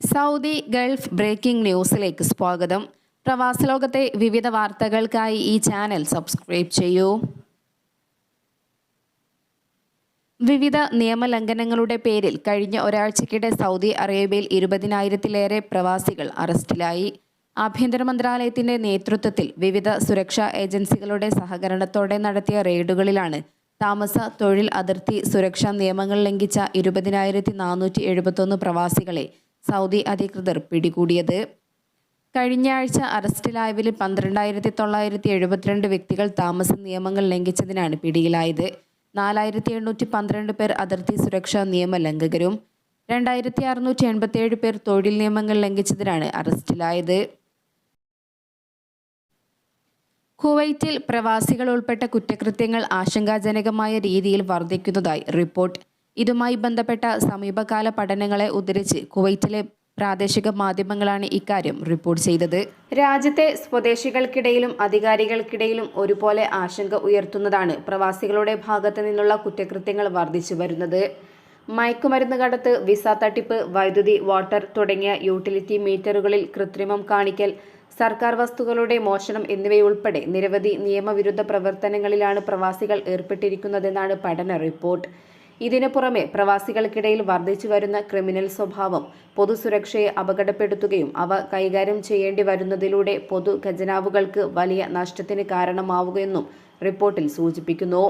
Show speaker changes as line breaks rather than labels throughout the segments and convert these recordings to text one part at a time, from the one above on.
Saudi Gulf breaking ന്യൂസിലേക്ക് സ്വാഗതം. പ്രവാസലോകത്തെ വിവിധ വാർത്തകൾക്കായി ഈ ചാനൽ സബ്സ്ക്രൈബ് ചെയ്യൂ. വിവിധ നിയമലംഘനങ്ങളുടെ പേരിൽ കഴിഞ്ഞ ഒരാഴ്ചക്കിടെ സൗദി അറേബ്യയിൽ 20,000-ലേറെ പ്രവാസികൾ അറസ്റ്റിലായി. ആഭ്യന്തര മന്ത്രാലയത്തിന്റെ നേതൃത്വത്തിൽ വിവിധ സുരക്ഷാ ഏജൻസികളുടെ സഹകരണത്തോടെ നടത്തിയ റെയ്ഡുകളിലാണ് താമസ തൊഴിൽ അതിർത്തി സുരക്ഷാ നിയമങ്ങൾ ലംഘിച്ച 20,471 പ്രവാസികളെ സൗദി അധികൃതർ പിടികൂടിയത്. കഴിഞ്ഞ ആഴ്ച അറസ്റ്റിലായവരിൽ 12,972 വ്യക്തികൾ താമസ നിയമങ്ങൾ ലംഘിച്ചതിനാണ് പിടിയിലായത്. 4,812 പേർ അതിർത്തി സുരക്ഷാ നിയമലംഘകരും 2,687 പേർ തൊഴിൽ നിയമങ്ങൾ ലംഘിച്ചതിനാണ് അറസ്റ്റിലായത്. കുവൈറ്റിൽ പ്രവാസികൾ ഉൾപ്പെട്ട കുറ്റകൃത്യങ്ങൾ ആശങ്കാജനകമായ രീതിയിൽ വർദ്ധിക്കുന്നതായി റിപ്പോർട്ട്. ഇതുമായി ബന്ധപ്പെട്ട സമീപകാല പഠനങ്ങളെ ഉദ്ധരിച്ച് കുവൈറ്റിലെ പ്രാദേശിക മാധ്യമങ്ങളാണ് ഇക്കാര്യം റിപ്പോർട്ട് ചെയ്തത്. രാജ്യത്തെ സ്വദേശികൾക്കിടയിലും അധികാരികൾക്കിടയിലും ഒരുപോലെ ആശങ്ക ഉയർത്തുന്നതാണ് പ്രവാസികളുടെ ഭാഗത്തു നിന്നുള്ള കുറ്റകൃത്യങ്ങൾ വർദ്ധിച്ചു വരുന്നത്. മയക്കുമരുന്ന് കടത്ത്, വിസ തട്ടിപ്പ്, വൈദ്യുതി, വാട്ടർ തുടങ്ങിയ യൂട്ടിലിറ്റി മീറ്ററുകളിൽ കൃത്രിമം കാണിക്കൽ, സർക്കാർ വസ്തുക്കളുടെ മോഷണം എന്നിവയുൾപ്പെടെ നിരവധി നിയമവിരുദ്ധ പ്രവർത്തനങ്ങളിലാണ് പ്രവാസികൾ ഏർപ്പെട്ടിരിക്കുന്നതെന്നാണ് പഠന റിപ്പോർട്ട്. ഇതിനു പുറമെ പ്രവാസികൾക്കിടയിൽ വർദ്ധിച്ചു വരുന്ന ക്രിമിനൽ സ്വഭാവം പൊതുസുരക്ഷയെ അപകടപ്പെടുത്തുകയും അവ കൈകാര്യം ചെയ്യേണ്ടി വരുന്നതിലൂടെ പൊതു ഖജനാവുകൾക്ക് വലിയ നഷ്ടത്തിന് കാരണമാവുകയെന്നും റിപ്പോർട്ടിൽ സൂചിപ്പിക്കുന്നു.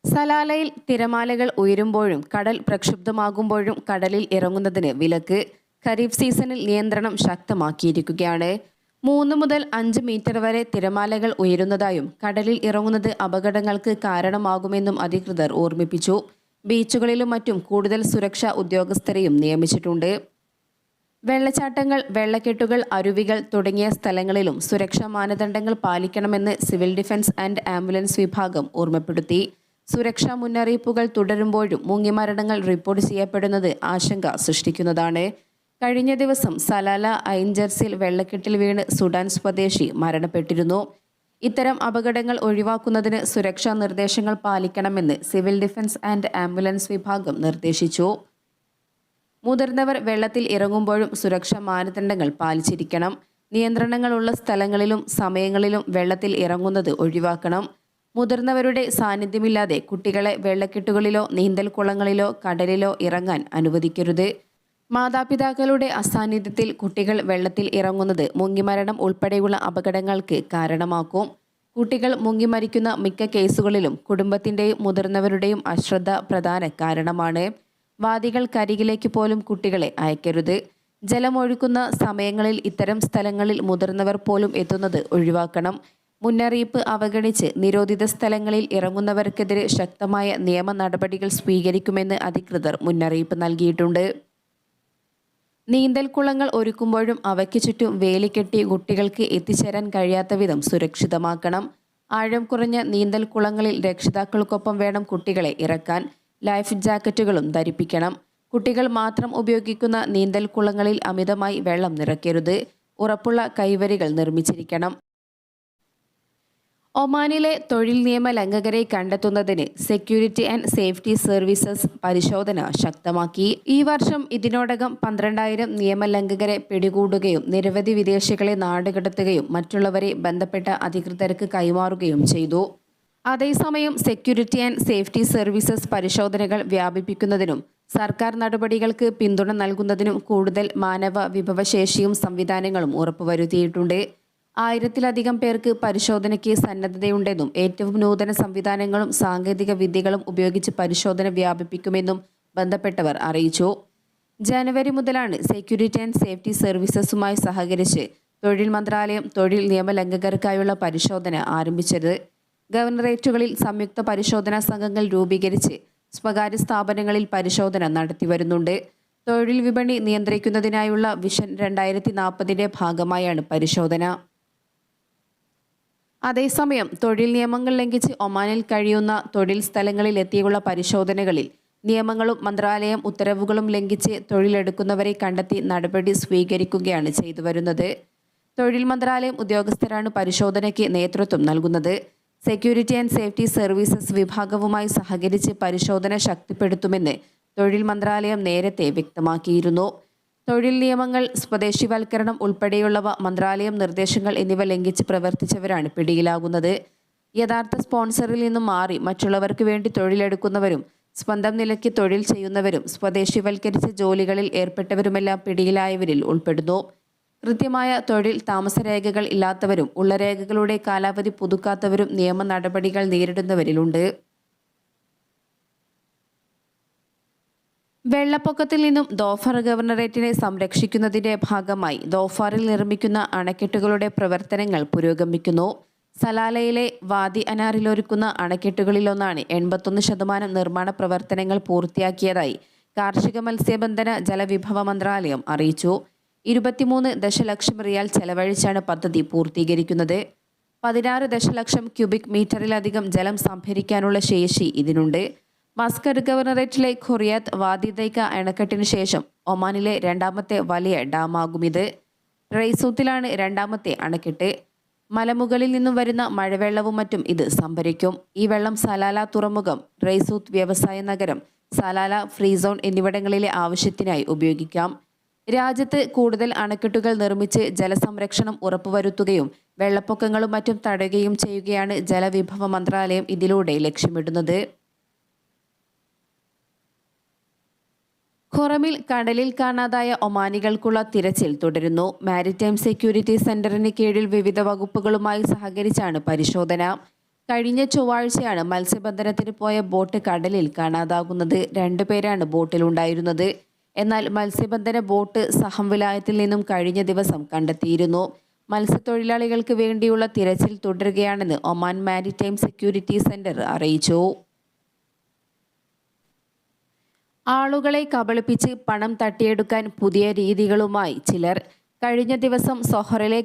സലാലയിൽ തിരമാലകൾ ഉയരുമ്പോഴും കടൽ പ്രക്ഷുബ്ധമാകുമ്പോഴും കടലിൽ ഇറങ്ങുന്നതിന് വിലക്ക്. ഖരീഫ് സീസണിൽ നിയന്ത്രണം ശക്തമാക്കിയിരിക്കുകയാണ്. 3 മുതൽ 5 മീറ്റർ വരെ തിരമാലകൾ ഉയരുന്നതായും കടലിൽ ഇറങ്ങുന്നത് അപകടങ്ങൾക്ക് കാരണമാകുമെന്നും അധികൃതർ ഓർമ്മിപ്പിച്ചു. ബീച്ചുകളിലും മറ്റും കൂടുതൽ സുരക്ഷാ ഉദ്യോഗസ്ഥരെയും നിയമിച്ചിട്ടുണ്ട്. വെള്ളച്ചാട്ടങ്ങൾ, വെള്ളക്കെട്ടുകൾ, അരുവികൾ തുടങ്ങിയ സ്ഥലങ്ങളിലും സുരക്ഷാ മാനദണ്ഡങ്ങൾ പാലിക്കണമെന്ന് സിവിൽ ഡിഫൻസ് ആൻഡ് ആംബുലൻസ് വിഭാഗം ഓർമ്മപ്പെടുത്തി. സുരക്ഷാ മുന്നറിയിപ്പുകൾ തുടരുമ്പോഴും മുങ്ങിമരണങ്ങൾ റിപ്പോർട്ട് ചെയ്യപ്പെടുന്നത് ആശങ്ക സൃഷ്ടിക്കുന്നതാണ്. കഴിഞ്ഞ ദിവസം സലാല ഐൻ ജർസിൽ വെള്ളക്കെട്ടിൽ വീണ് സുഡാൻ സ്വദേശി മരണപ്പെട്ടിരുന്നു. ഇത്തരം അപകടങ്ങൾ ഒഴിവാക്കുന്നതിന് സുരക്ഷാ നിർദ്ദേശങ്ങൾ പാലിക്കണമെന്ന് സിവിൽ ഡിഫൻസ് ആൻഡ് ആംബുലൻസ് വിഭാഗം നിർദ്ദേശിച്ചു. മുതിർന്നവർ വെള്ളത്തിൽ ഇറങ്ങുമ്പോഴും സുരക്ഷാ മാനദണ്ഡങ്ങൾ പാലിച്ചിരിക്കണം. നിയന്ത്രണങ്ങളുള്ള സ്ഥലങ്ങളിലും സമയങ്ങളിലും വെള്ളത്തിൽ ഇറങ്ങുന്നത് ഒഴിവാക്കണം. മുതിർന്നവരുടെ സാന്നിധ്യമില്ലാതെ കുട്ടികളെ വെള്ളക്കെട്ടുകളിലോ നീന്തൽക്കുളങ്ങളിലോ കടലിലോ ഇറങ്ങാൻ അനുവദിക്കരുത്. മാതാപിതാക്കളുടെ അസാന്നിധ്യത്തിൽ കുട്ടികൾ വെള്ളത്തിൽ ഇറങ്ങുന്നത് മുങ്ങിമരണം ഉൾപ്പെടെയുള്ള അപകടങ്ങൾക്ക് കാരണമാക്കും. കുട്ടികൾ മുങ്ങിമരിക്കുന്ന മിക്ക കേസുകളിലും കുടുംബത്തിൻ്റെയും മുതിർന്നവരുടെയും അശ്രദ്ധ പ്രധാന കാരണമാണ്. വാദികൾക്കരികിലേക്ക് പോലും കുട്ടികളെ അയക്കരുത്. ജലമൊഴുക്കുന്ന സമയങ്ങളിൽ ഇത്തരം സ്ഥലങ്ങളിൽ മുതിർന്നവർ പോലും എത്തുന്നത് ഒഴിവാക്കണം. മുന്നറിയിപ്പ് അവഗണിച്ച് നിരോധിത സ്ഥലങ്ങളിൽ ഇറങ്ങുന്നവർക്കെതിരെ ശക്തമായ നിയമ നടപടികൾ സ്വീകരിക്കുമെന്ന് അധികൃതർ മുന്നറിയിപ്പ് നൽകിയിട്ടുണ്ട്. നീന്തൽക്കുളങ്ങൾ ഒരുക്കുമ്പോഴും അവയ്ക്ക് ചുറ്റും വേലികെട്ടി കുട്ടികൾക്ക് എത്തിച്ചേരാൻ കഴിയാത്ത വിധം സുരക്ഷിതമാക്കണം. ആഴം കുറഞ്ഞ നീന്തൽക്കുളങ്ങളിൽ രക്ഷിതാക്കൾക്കൊപ്പം വേണം കുട്ടികളെ ഇറക്കാൻ. ലൈഫ് ജാക്കറ്റുകളും ധരിപ്പിക്കണം. കുട്ടികൾ മാത്രം ഉപയോഗിക്കുന്ന നീന്തൽക്കുളങ്ങളിൽ അമിതമായി വെള്ളം നിറയ്ക്കരുത്. ഉറപ്പുള്ള കൈവരികൾ നിർമ്മിച്ചിരിക്കണം. ഒമാനിലെ തൊഴിൽ നിയമ ലംഘകരെ കണ്ടെത്തുന്നതിന് സെക്യൂരിറ്റി ആൻഡ് സേഫ്റ്റി സർവീസസ് പരിശോധന ശക്തമാക്കി. ഈ വർഷം ഇതിനോടകം 12,000 നിയമലംഘകരെ പിടികൂടുകയും നിരവധി വിദേശികളെ നാടുകടത്തുകയും മറ്റുള്ളവരെ ബന്ധപ്പെട്ട അധികൃതർക്ക് കൈമാറുകയും ചെയ്തു. അതേസമയം സെക്യൂരിറ്റി ആൻഡ് സേഫ്റ്റി സർവീസസ് പരിശോധനകൾ വ്യാപിപ്പിക്കുന്നതിനും സർക്കാർ നടപടികൾക്ക് പിന്തുണ നൽകുന്നതിനും കൂടുതൽ മാനവ വിഭവശേഷിയും സംവിധാനങ്ങളും ഉറപ്പുവരുത്തിയിട്ടുണ്ട്. 1000-ലധികം പേർക്ക് പരിശോധനയ്ക്ക് സന്നദ്ധതയുണ്ടെന്നും ഏറ്റവും നൂതന സംവിധാനങ്ങളും സാങ്കേതിക വിദ്യകളും ഉപയോഗിച്ച് പരിശോധന വ്യാപിപ്പിക്കുമെന്നും ബന്ധപ്പെട്ടവർ അറിയിച്ചു. ജനുവരി മുതലാണ് സെക്യൂരിറ്റി ആൻഡ് സേഫ്റ്റി സർവീസസുമായി സഹകരിച്ച് തൊഴിൽ മന്ത്രാലയം തൊഴിൽ നിയമലംഘകർക്കായുള്ള പരിശോധന ആരംഭിച്ചത്. ഗവർണറേറ്റുകളിൽ സംയുക്ത പരിശോധനാ സംഘങ്ങൾ രൂപീകരിച്ച് സ്വകാര്യ സ്ഥാപനങ്ങളിൽ പരിശോധന നടത്തിവരുന്നുണ്ട്. തൊഴിൽ വിപണി നിയന്ത്രിക്കുന്നതിനായുള്ള വിഷൻ 2040-ന്റെ ഭാഗമായാണ് പരിശോധന. അതേസമയം തൊഴിൽ നിയമങ്ങൾ ലംഘിച്ച് ഒമാനിൽ കഴിയുന്ന തൊഴിൽ സ്ഥലങ്ങളിൽ എത്തിയുള്ള പരിശോധനകളിൽ നിയമങ്ങളും മന്ത്രാലയം ഉത്തരവുകളും ലംഘിച്ച് തൊഴിലെടുക്കുന്നവരെ കണ്ടെത്തി നടപടി സ്വീകരിക്കുകയാണ് ചെയ്തു വരുന്നത്. തൊഴിൽ മന്ത്രാലയം ഉദ്യോഗസ്ഥരാണ് പരിശോധനയ്ക്ക് നേതൃത്വം നൽകുന്നത്. സെക്യൂരിറ്റി ആൻഡ് സേഫ്റ്റി സർവീസസ് വിഭാഗവുമായി സഹകരിച്ച് പരിശോധന ശക്തിപ്പെടുത്തുമെന്ന് തൊഴിൽ മന്ത്രാലയം നേരത്തെ വ്യക്തമാക്കിയിരുന്നു. തൊഴിൽ നിയമങ്ങൾ, സ്വദേശിവൽക്കരണം ഉൾപ്പെടെയുള്ളവ, മന്ത്രാലയം നിർദ്ദേശങ്ങൾ എന്നിവ ലംഘിച്ച് പ്രവർത്തിച്ചവരാണ് പിടിയിലാകുന്നത്. യഥാർത്ഥ സ്പോൺസറിൽ നിന്നും മാറി മറ്റുള്ളവർക്ക് വേണ്ടി തൊഴിലെടുക്കുന്നവരും സ്വന്തം നിലയ്ക്ക് തൊഴിൽ ചെയ്യുന്നവരും സ്വദേശിവൽക്കരിച്ച ജോലികളിൽ ഏർപ്പെട്ടവരുമെല്ലാം പിടിയിലായവരിൽ ഉൾപ്പെടുന്നു. കൃത്യമായ തൊഴിൽ താമസരേഖകൾ ഇല്ലാത്തവരും ഉള്ള രേഖകളുടെ കാലാവധി പുതുക്കാത്തവരും നിയമ നടപടികൾ നേരിടുന്നവരിലുണ്ട്. വെള്ളപ്പൊക്കത്തിൽ നിന്നും ധോഫർ ഗവർണറേറ്റിനെ സംരക്ഷിക്കുന്നതിന്റെ ഭാഗമായി ധോഫാറിൽ നിർമ്മിക്കുന്ന അണക്കെട്ടുകളുടെ പ്രവർത്തനങ്ങൾ പുരോഗമിക്കുന്നു. സലാലയിലെ വാദി അനാറിലൊരുക്കുന്ന അണക്കെട്ടുകളിലൊന്നാണ് 81% നിർമ്മാണ പ്രവർത്തനങ്ങൾ പൂർത്തിയാക്കിയതായി കാർഷിക മത്സ്യബന്ധന ജലവിഭവ മന്ത്രാലയം അറിയിച്ചു. 23 ദശലക്ഷം റിയാൽ ചെലവഴിച്ചാണ് പദ്ധതി പൂർത്തീകരിക്കുന്നത്. 16 ദശലക്ഷം ക്യൂബിക് മീറ്ററിലധികം ജലം സംഭരിക്കാനുള്ള ശേഷി ഇതിനുണ്ട്. മസ്കറ്റ് ഗവർണറേറ്റിലെ ഖുറിയാത്ത് വാദി ദൈക്ക അണക്കെട്ടിന് ശേഷം ഒമാനിലെ രണ്ടാമത്തെ വലിയ ഡാമാകുമിത്. റെയ്സൂത്തിലാണ് രണ്ടാമത്തെ അണക്കെട്ട്. മലമുകളിൽ നിന്നും വരുന്ന മഴവെള്ളവും മറ്റും ഇത് സംഭരിക്കും. ഈ വെള്ളം സലാല തുറമുഖം, റെയ്സൂത്ത് വ്യവസായ നഗരം, സലാല ഫ്രീ സോൺ എന്നിവിടങ്ങളിലെ ആവശ്യത്തിനായി ഉപയോഗിക്കാം. രാജ്യത്ത് കൂടുതൽ അണക്കെട്ടുകൾ നിർമ്മിച്ച് ജലസംരക്ഷണം ഉറപ്പുവരുത്തുകയും വെള്ളപ്പൊക്കങ്ങളും മറ്റും തടയുകയും ചെയ്യുകയാണ് ജലവിഭവ മന്ത്രാലയം ഇതിലൂടെ ലക്ഷ്യമിടുന്നത്. ഖൊറമിൽ കടലിൽ കാണാതായ ഒമാനികൾക്കുള്ള തിരച്ചിൽ തുടരുന്നു. മാരിടൈം സെക്യൂരിറ്റി സെന്ററിന് കീഴിൽ വിവിധ വകുപ്പുകളുമായി സഹകരിച്ചാണ് പരിശോധന. കഴിഞ്ഞ ചൊവ്വാഴ്ചയാണ് മത്സ്യബന്ധനത്തിന് പോയ ബോട്ട് കടലിൽ കാണാതാകുന്നത്. 2 പേരാണ് ബോട്ടിലുണ്ടായിരുന്നത്. എന്നാൽ മത്സ്യബന്ധന ബോട്ട് സഹം വിലായത്തിൽ നിന്നും കഴിഞ്ഞ ദിവസം കണ്ടെത്തിയിരുന്നു. മത്സ്യത്തൊഴിലാളികൾക്ക് വേണ്ടിയുള്ള തിരച്ചിൽ തുടരുകയാണെന്ന് ഒമാൻ മാരിടൈം സെക്യൂരിറ്റി സെന്റർ അറിയിച്ചു. ആളുകളെ കബളിപ്പിച്ച് പണം തട്ടിയെടുക്കാൻ പുതിയ രീതികളുമായി ചിലർ. കഴിഞ്ഞ ദിവസം സൊഹറിലെ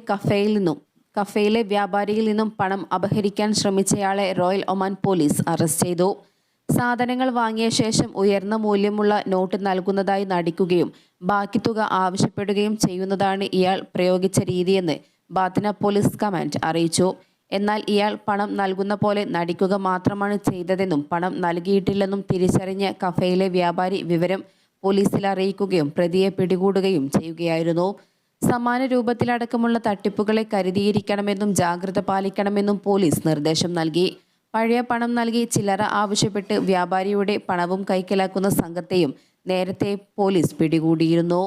കഫയിലെ വ്യാപാരിയിൽ നിന്നും പണം അപഹരിക്കാൻ ശ്രമിച്ചയാളെ റോയൽ ഒമാൻ പോലീസ് അറസ്റ്റ് ചെയ്തു. സാധനങ്ങൾ വാങ്ങിയ ശേഷം ഉയർന്ന മൂല്യമുള്ള നോട്ട് നൽകുന്നതായി നടിക്കുകയും ബാക്കി തുക ആവശ്യപ്പെടുകയും ചെയ്യുന്നതാണ് ഇയാൾ പ്രയോഗിച്ച രീതിയെന്ന് ബാത്തിന പോലീസ് കമാൻഡ് അറിയിച്ചു. എന്നാൽ ഇയാൾ പണം നൽകുന്ന പോലെ നടിക്കുക മാത്രമാണ് ചെയ്തതെന്നും പണം നൽകിയിട്ടില്ലെന്നും തിരിച്ചറിഞ്ഞ കഫയിലെ വ്യാപാരി വിവരം പോലീസിൽ അറിയിക്കുകയും പ്രതിയെ പിടികൂടുകയും ചെയ്യുകയായിരുന്നു. സമാന രൂപത്തിലടക്കമുള്ള തട്ടിപ്പുകളെ കരുതിയിരിക്കണമെന്നും ജാഗ്രത പാലിക്കണമെന്നും പോലീസ് നിർദ്ദേശം നൽകി. പഴയ പണം നൽകി ചില്ലറ ആവശ്യപ്പെട്ട് വ്യാപാരിയുടെ പണവും കൈക്കലാക്കുന്ന സംഘത്തെയും നേരത്തെ പോലീസ് പിടികൂടിയിരുന്നു.